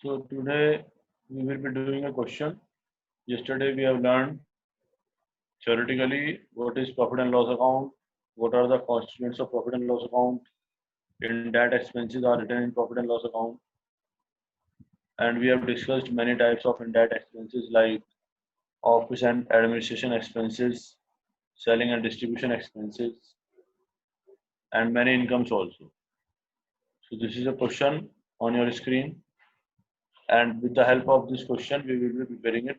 So today we will be doing a question. Yesterday we have learned theoretically what is profit and loss account, what are the constituents of profit and loss account, indirect expenses are written in profit and loss account, and we have discussed many types of indirect expenses like office and administration expenses, selling and distribution expenses, and many incomes also. So this is a question on your screen, and with the help of this question, we will be preparing a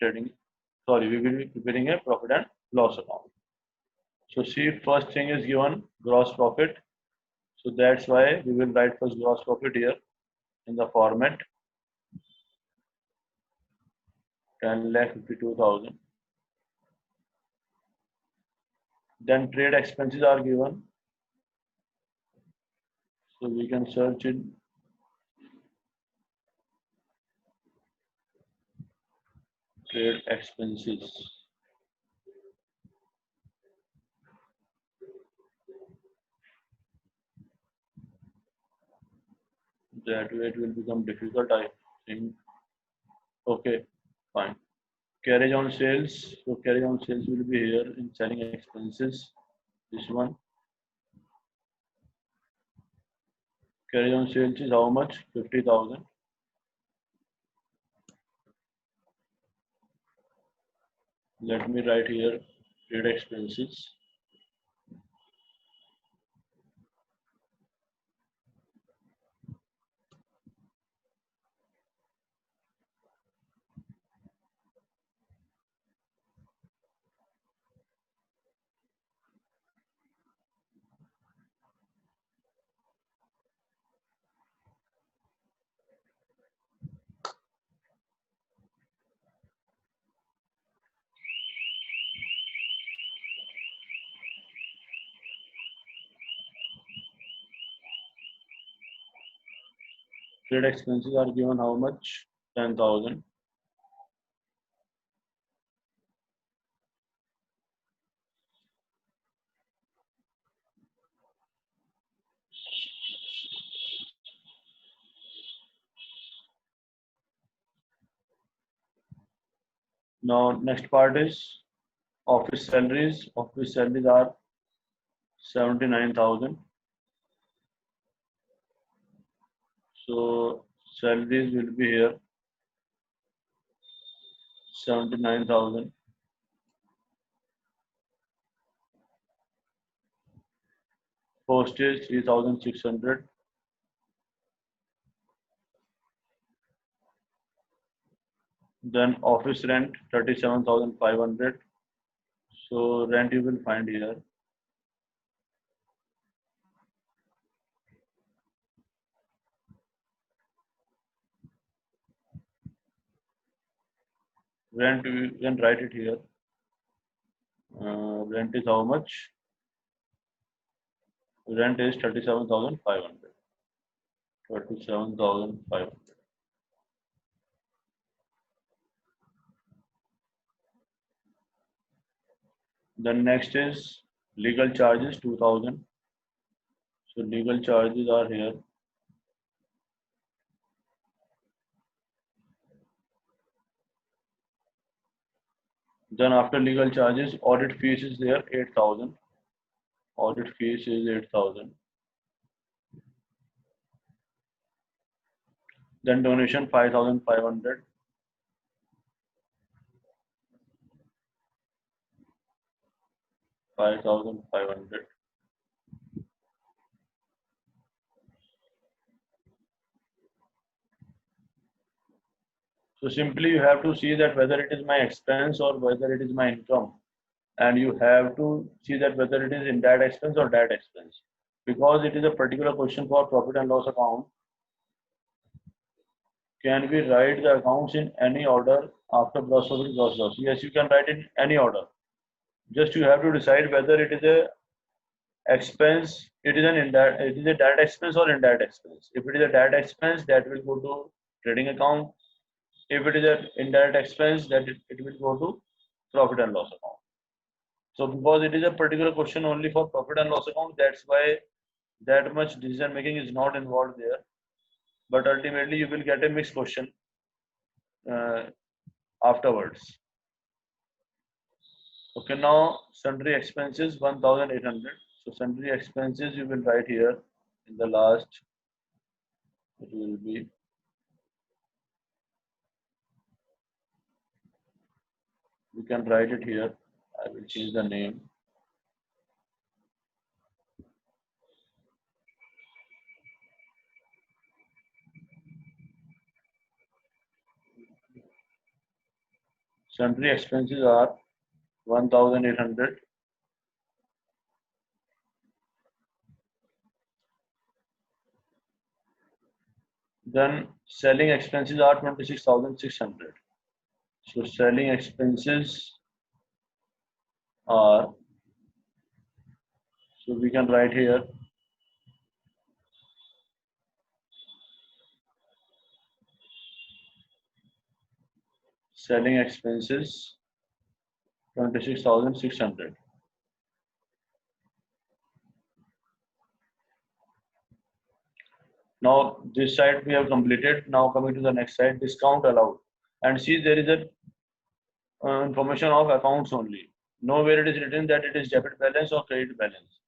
we will be preparing a profit and loss account. So see, first thing is given gross profit. So that's why we will write first gross profit here in the format 10,52,000. Then trade expenses are given. So we can search in trade expenses. That way it will become difficult, I think. Okay, fine. Carriage on sales. So carriage on sales will be here in selling expenses. This one. Carriage on sales is how much? 50,000. Let me write here trade expenses. Trade expenses are given how much? 10,000. Now next part is office salaries. Office salaries are 79,000. So salaries will be here 79,000. Postage 3,600. Then office rent 37,500. So rent you will find here. Rent you can write it here. Rent is how much? Rent is 37,500. 37,500. Then next is legal charges 2,000. So legal charges are here. Then after legal charges, audit fees is there 8,000. Audit fees is 8,000. Then donation 5,500. So simply you have to see that whether it is my expense or whether it is my income, and you have to see that whether it is indirect expense or direct expense, because it is a particular question for profit and loss account. Can we write the accounts in any order after gross profit, gross loss? Yes, you can write in any order. Just you have to decide whether it is a expense, it is a direct expense or indirect expense. If it is a direct expense, that will go to trading account. If it is an indirect expense, that it will go to profit and loss account. So because it is a particular question only for profit and loss account, that's why that much decision making is not involved there. But ultimately you will get a mixed question. afterwards. Okay, now sundry expenses 1,800. So sundry expenses you will write here in the last. It will be you can write it here. I will change the name. Sundry expenses are 1,800. Then selling expenses are 26,600. So selling expenses are, so we can write here selling expenses 26,600. Now this side we have completed. Now coming to the next side, discount allowed. And see there is a information of accounts only. Nowhere it is written that it is debit balance or credit balance.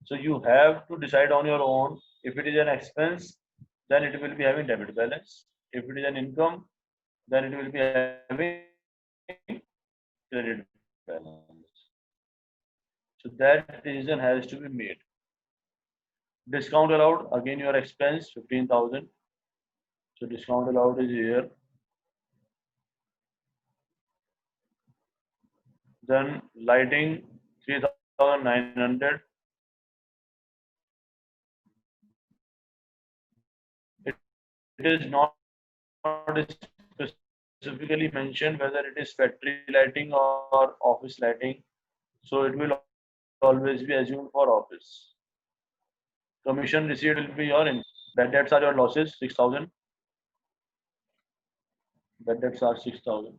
So you have to decide on your own. If it is an expense, then it will be having debit balance. If it is an income, then it will be having credit balance. So that decision has to be made. Discount allowed, again your expense 15,000. So discount allowed is here. Then lighting 3,900. It is not specifically mentioned whether it is factory lighting or office lighting. So it will always be assumed for office. Commission receipt will be your income. Bad debts are your losses 6,000. Bad debts are 6,000.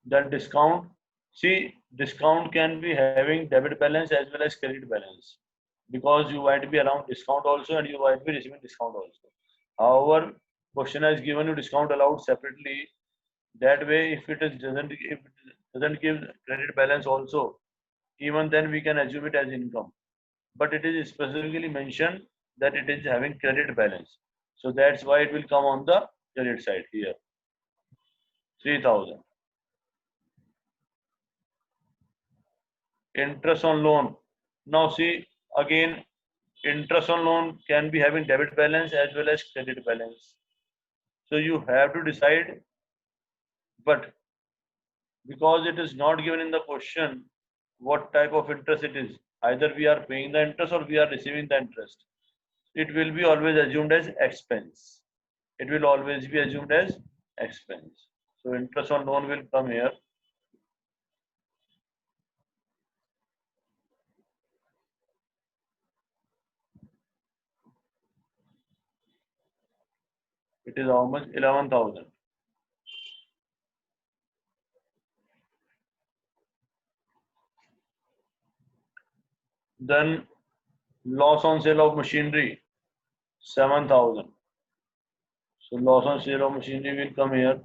Then discount. See, discount can be having debit balance as well as credit balance because you might be around discount also and you might be receiving discount also. However, question has given you discount allowed separately. That way, if it doesn't give credit balance also, even then we can assume it as income. But it is specifically mentioned that it is having credit balance. So that's why it will come on the credit side here. 3,000. Interest on loan. Now see again, interest on loan can be having debit balance as well as credit balance. So you have to decide, but because it is not given in the question what type of interest it is, either we are paying the interest or we are receiving the interest. It will be always assumed as expense. It will always be assumed as expense. So interest on loan will come here. It is how much? 11,000. Then loss on sale of machinery 7,000. So loss on sale of machinery will come here.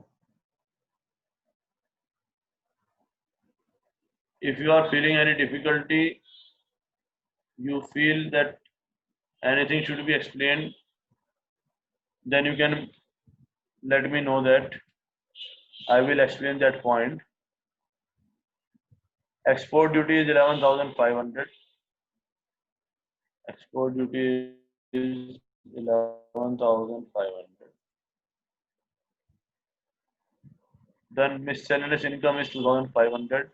If you are feeling any difficulty, you feel that anything should be explained, then you can let me know that I will explain that point. Export duty is 11,500. Export duty is 11,500. Then miscellaneous income is 2,500.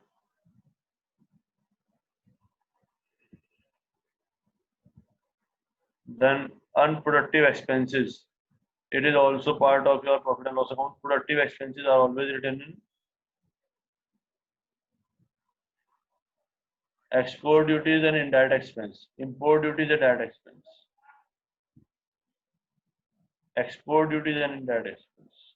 Then unproductive expenses. It is also part of your profit and loss account. Productive expenses are always written in. Export duty is an indirect expense. Import duty is a direct expense. Export duty is an indirect expense.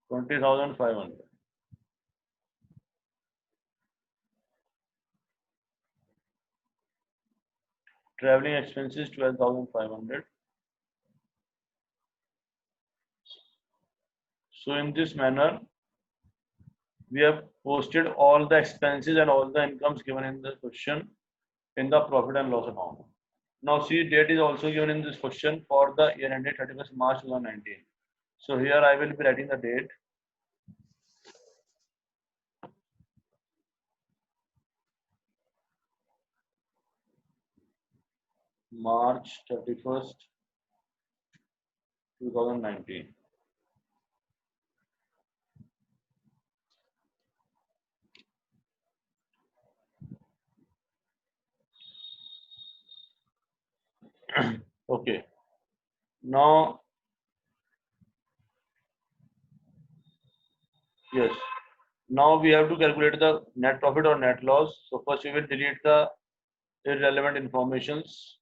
20,500. Traveling expenses 12,500. So in this manner, we have posted all the expenses and all the incomes given in the question in the profit and loss account. Now see, date is also given in this question for the year ended 31st March 2019. So here I will be writing the date. March 31st, 2019. Okay. Now, yes. Now we have to calculate the net profit or net loss. So first we will delete the irrelevant informations.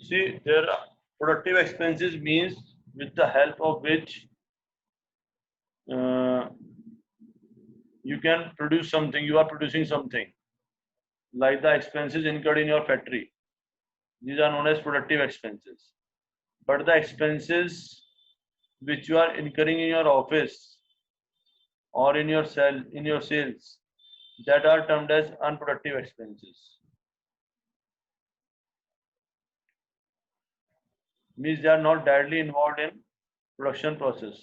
See, there are productive expenses means with the help of which uh, you can produce something, you are producing something, like the expenses incurred in your factory. These are known as productive expenses. But the expenses which you are incurring in your office or in your sales, that are termed as unproductive expenses. Means they are not directly involved in production process.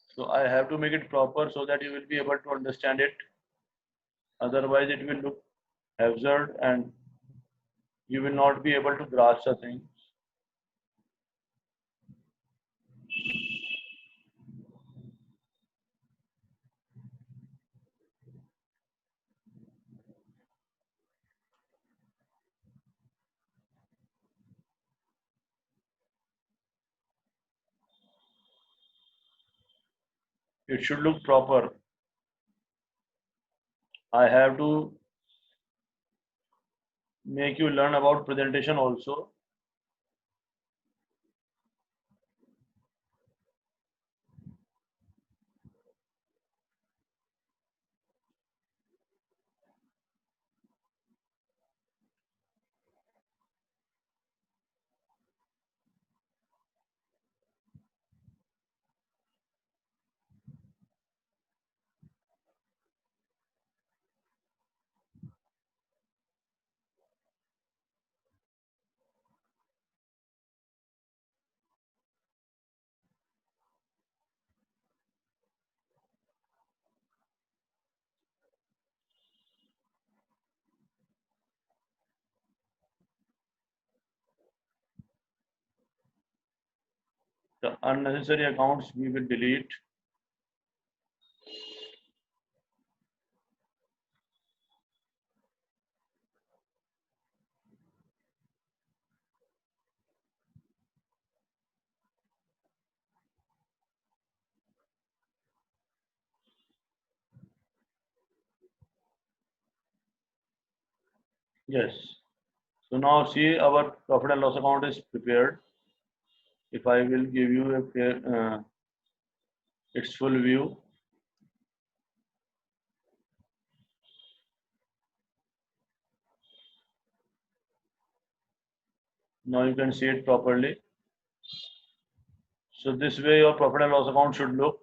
So I have to make it proper so that you will be able to understand it. Otherwise, it will look absurd and you will not be able to grasp the thing. It should look proper. I have to make you learn about presentation also. The unnecessary accounts we will delete. Yes. So now see, our profit and loss account is prepared. If I will give you its full view. Now you can see it properly. So this way your profit and loss account should look.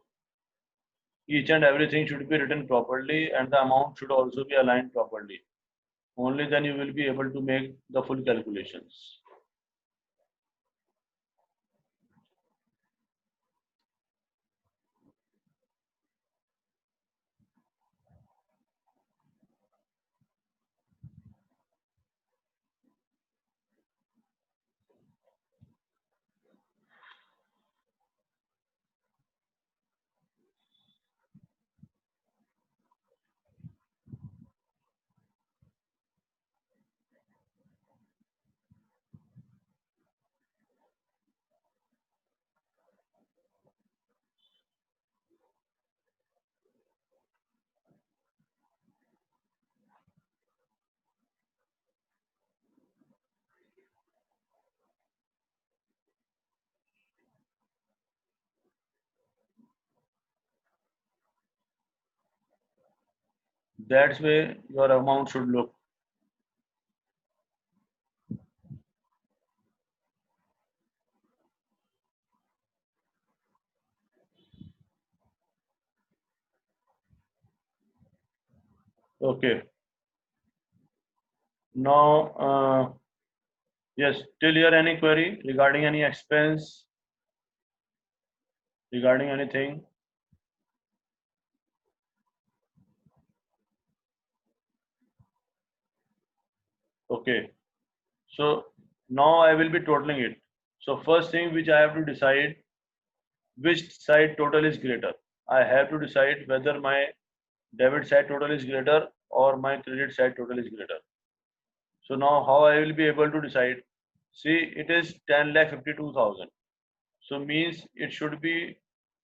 Each and everything should be written properly and the amount should also be aligned properly. Only then you will be able to make the full calculations. That's way your amount should look. Okay. Now, yes, till here any query regarding any expense, regarding anything? Okay. So now I will be totaling it. So first thing which I have to decide which side total is greater. I have to decide whether my debit side total is greater or my credit side total is greater. So now how I will be able to decide? See, it is 10,52,000. So means it should be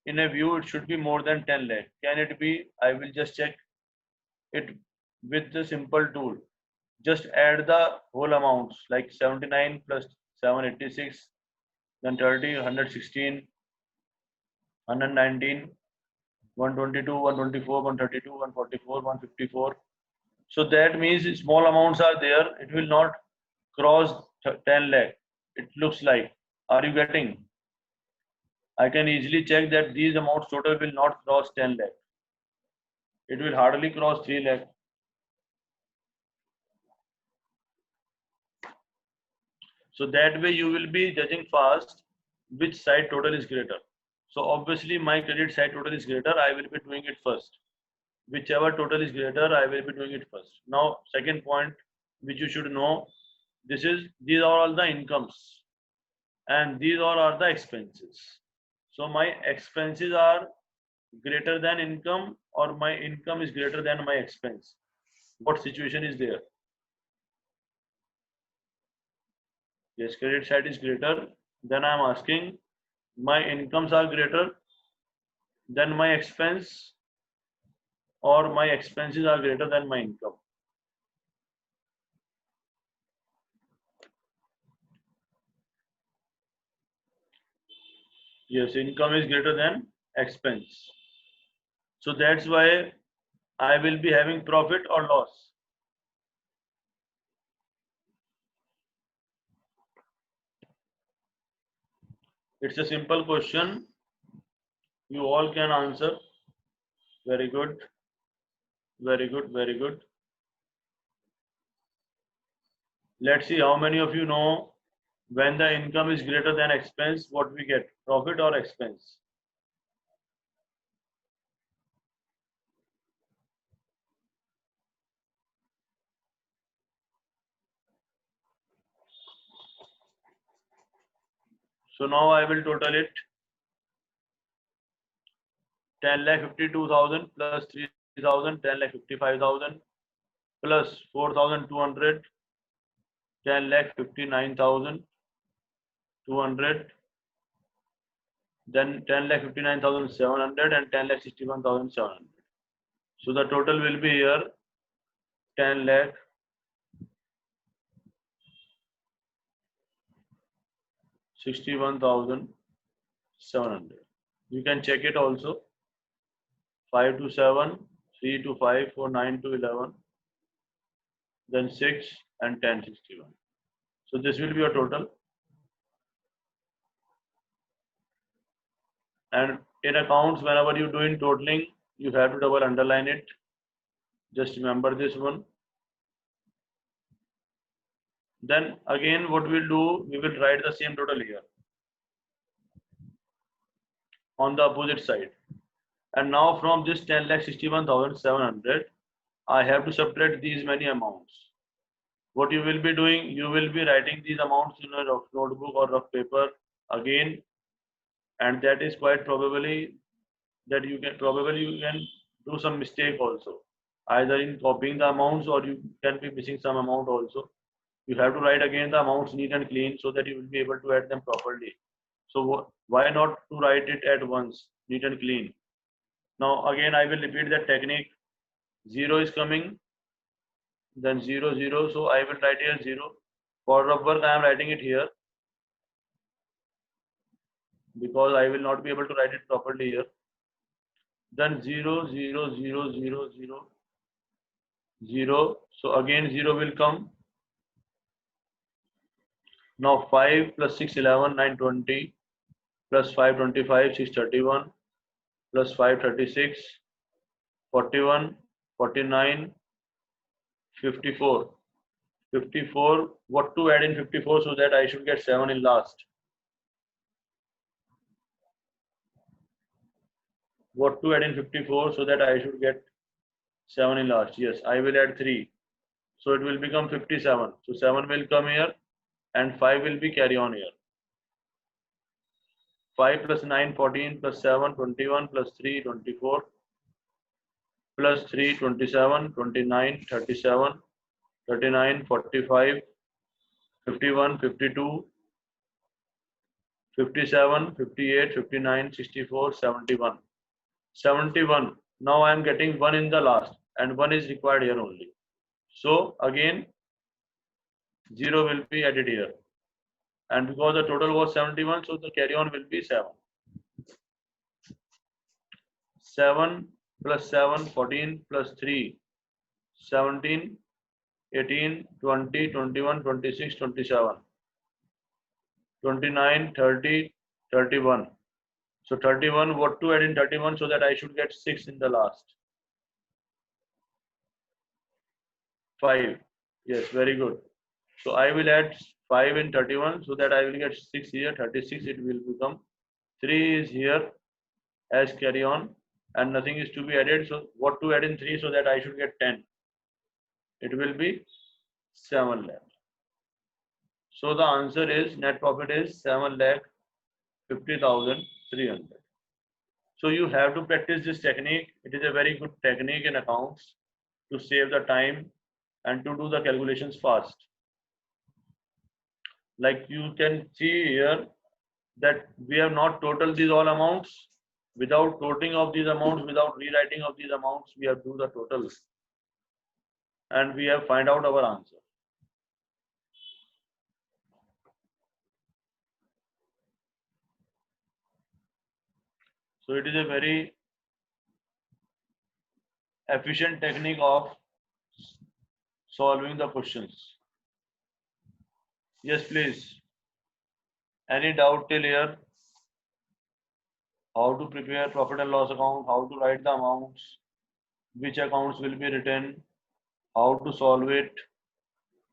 in a view, it should be more than 10 lakh. Can it be? I will just check it with the simple tool. Just add the whole amounts like 79 plus 786, then 30, 116, 119, 122, 124, 132, 144, 154. So that means small amounts are there. It will not cross 10 lakh. It looks like. Are you getting? I can easily check that these amounts total will not cross 10 lakh. It will hardly cross 3 lakh. So that way you will be judging fast which side total is greater. So obviously my credit side total is greater. I will be doing it first. Whichever total is greater, I will be doing it first. Now, second point which you should know, these are all the incomes and these all are the expenses. So my expenses are greater than income or my income is greater than my expense. What situation is there? Yes, credit side is greater. Then I am asking, my incomes are greater than my expense or my expenses are greater than my income. Yes, income is greater than expense. So that's why I will be having profit or loss. It's a simple question. You all can answer. Very good. Very good. Very good. Let's see how many of you know when the income is greater than expense, what we get, profit or expense. So now I will total it. 10,52,000 plus 3,000, 10,55,000 plus 4,200, 10,59,200, then 10,59,700 and 10,61,700. So the total will be here 10,61,700. You can check it also. 5 to 7, 3 to 5, 4, 9 to 11, then 6 and 10,61. So this will be your total. And in accounts, whenever you do in totaling, you have to double underline it. Just remember this one. Then again what we'll do, we will write the same total here on the opposite side. And now from this 10,61,700, I have to subtract these many amounts. What you will be doing, you will be writing these amounts in a rough notebook or rough paper again, and that is quite probably that you can do some mistake also, either in copying the amounts or you can be missing some amount also. You have to write again the amounts neat and clean so that you will be able to add them properly. So why not to write it at once, neat and clean? Now again I will repeat that technique. 0 is coming, then 0 0, so I will write here 0. For rough work I am writing it here because I will not be able to write it properly here. Then 0 0 0 0 0 0, so again 0 will come. Now 5 plus 6 11 9 20 plus 5 25 6 31 plus 5 36 41 49 54. 54, what to add in 54 so that I should get 7 in last? What to add in 54 so that I should get 7 in last? Yes, I will add 3. So it will become 57. So 7 will come here and 5 will be carry on here. 5 plus 9 14 plus 7 21 plus 3 24 plus 3 27 29 37 39 45 51 52 57 58 59 64 71. 71. Now I am getting 1 in the last and 1 is required here only. So again 0 will be added here, and because the total was 71, so the carry on will be 7. 7 plus 7 14 plus 3 17 18 20 21 26 27 29 30 31. So 31, what to add in 31 so that I should get 6 in the last? 5. Yes, very good. So I will add 5 in 31 so that I will get 6 here. 36 it will become. 3 is here as carry on and nothing is to be added. So what to add in 3 so that I should get 10? It will be 7 lakh. So the answer is net profit is 7,50,300. So you have to practice this technique. It is a very good technique in accounts to save the time and to do the calculations fast. Like you can see here that we have not totaled these all amounts. Without totaling of these amounts, without rewriting of these amounts, we have to do the totals and we have find out our answer. So it is a very efficient technique of solving the questions. Yes, please. Any doubt till here? How to prepare profit and loss account, how to write the amounts, which accounts will be written, how to solve it,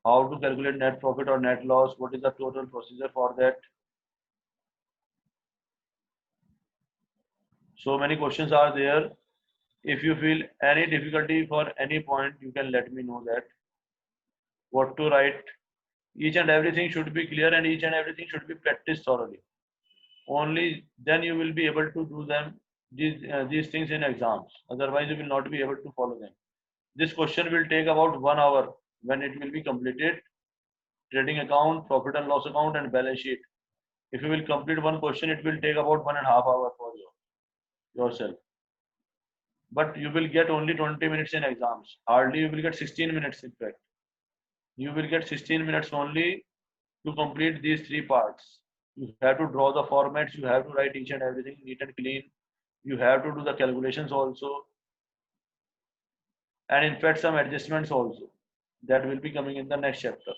how to calculate net profit or net loss, what is the total procedure for that. So many questions are there. If you feel any difficulty for any point, you can let me know that. What to write. Each and everything should be clear and each and everything should be practiced thoroughly. Only then you will be able to do them, these things in exams. Otherwise, you will not be able to follow them. This question will take about 1 hour when it will be completed. Trading account, profit and loss account, and balance sheet. If you will complete one question, it will take about 1.5 hours for yourself. But you will get only 20 minutes in exams. Hardly you will get 16 minutes in fact. You will get 16 minutes only to complete these 3 parts. You have to draw the formats, you have to write each and everything neat and clean. You have to do the calculations also. And in fact, some adjustments also that will be coming in the next chapter.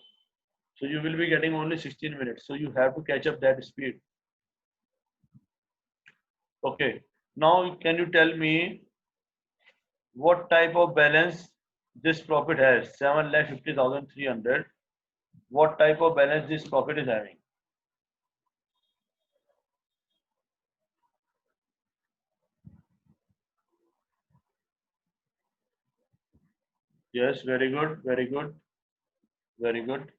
So you will be getting only 16 minutes. So you have to catch up that speed. Okay. Now, can you tell me what type of balance this profit has? 7,50,300. what type of balance this profit is having. Yes, very good, very good, very good.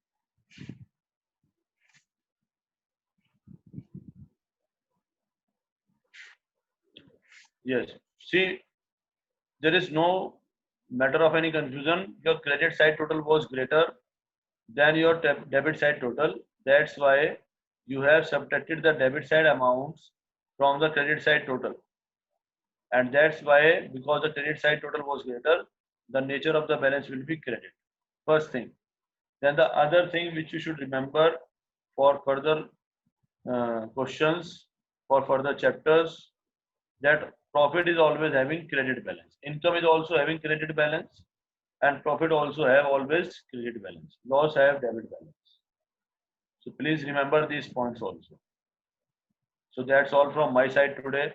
Yes. See, there is no matter of any confusion. Your credit side total was greater than your debit side total. That's why you have subtracted the debit side amounts from the credit side total. And that's why, because the credit side total was greater, the nature of the balance will be credit. First thing. Then the other thing which you should remember for further questions, for further chapters, that profit is always having credit balance. Income is also having credit balance, and profit also have always credit balance. Loss have debit balance. So please remember these points also. So that's all from my side today.